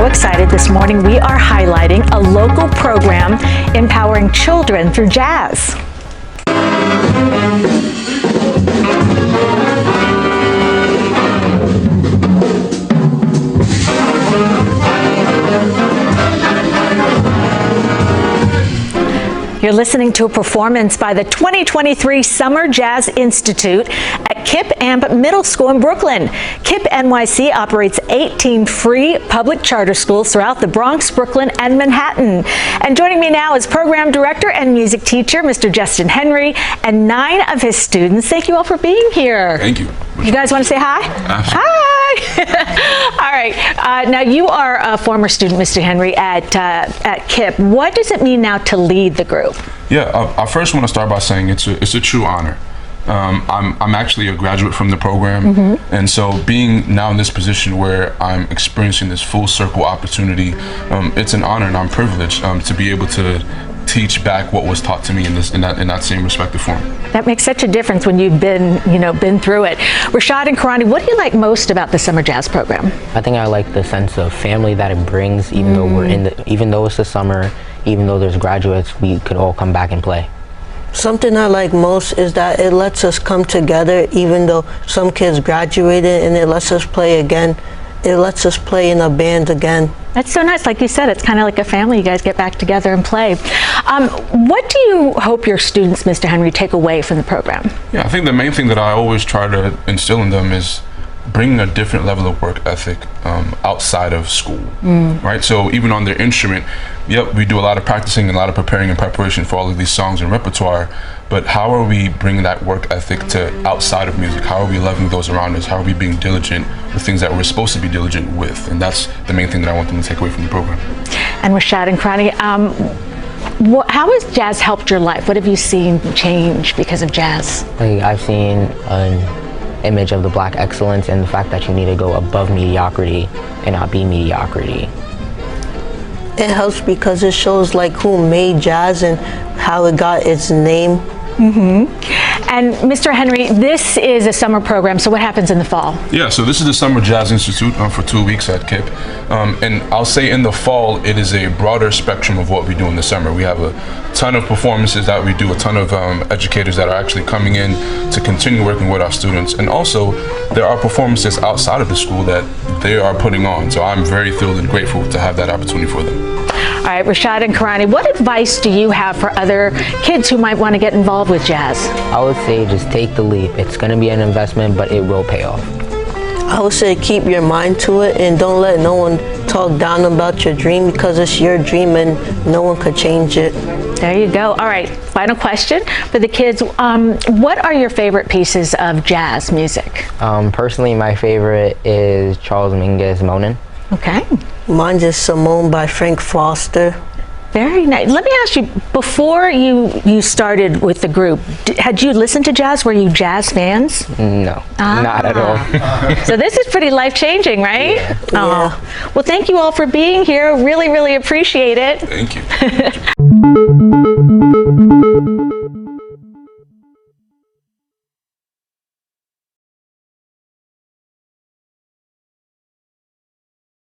so excited this morning. We are highlighting a local program empowering children through jazz. You're listening to a performance by the 2023 Summer Jazz Institute at KIPP AMP Middle School in Brooklyn. KIPP NYC operates 18 free public charter schools throughout the Bronx, Brooklyn, and Manhattan. And joining me now is program director and music teacher, Mr. Justin Henry, and 9 of his students. Thank you all for being here. Thank you. You guys want to say hi? Absolutely. Hi. All right. Now, you are a former student, Mr. Henry, at KIPP. What does it mean now to lead the group? Yeah, I first want to start by saying it's a true honor. I'm actually a graduate from the program, and so being now in this position where I'm experiencing this full circle opportunity, it's an honor and I'm privileged to be able to teach back what was taught to me in that same respective form. That makes such a difference when you've been through it. Rashad and Karani, what do you like most about the summer jazz program? I think I like the sense of family that it brings, even though it's the summer, even though there's graduates, we could all come back and play. Something I like most is that it lets us come together, even though some kids graduated, and it lets us play again. It lets us play in a band again. That's so nice. Like you said, it's kind of like a family. You guys get back together and play. What do you hope your students, Mr. Henry, take away from the program? Yeah, I think the main thing that I always try to instill in them is bringing a different level of work ethic outside of school, right? So even on their instrument, yep, we do a lot of practicing and a lot of preparing and preparation for all of these songs and repertoire, but how are we bringing that work ethic to outside of music? How are we loving those around us? How are we being diligent with things that we're supposed to be diligent with? And that's the main thing that I want them to take away from the program. And Rashad and Karani, how has jazz helped your life? What have you seen change because of jazz? I've seen an image of the Black excellence and the fact that you need to go above mediocrity and not be mediocrity. It helps because it shows like who made jazz and how it got its name. And Mr. Henry, this is a summer program, so what happens in the fall? Yeah, so this is the Summer Jazz Institute for 2 weeks at KIPP. And I'll say in the fall, it is a broader spectrum of what we do in the summer. We have a ton of performances that we do, a ton of educators that are actually coming in to continue working with our students. And also, there are performances outside of the school that they are putting on. So I'm very thrilled and grateful to have that opportunity for them. All right, Rashad and Karani, what advice do you have for other kids who might want to get involved with jazz? I would say just take the leap. It's going to be an investment, but it will pay off. I would say keep your mind to it and don't let no one talk down about your dream, because it's your dream and no one could change it. There you go. All right, final question for the kids. What are your favorite pieces of jazz music? Personally, my favorite is Charles Mingus Moanin'. Okay. Mine's is Simone by Frank Foster. Very nice. Let me ask you, before you started with the group, had you listened to jazz? Were you jazz fans? No, not at all. So this is pretty life-changing, right? Yeah. Well, thank you all for being here. Really, really appreciate it. Thank you.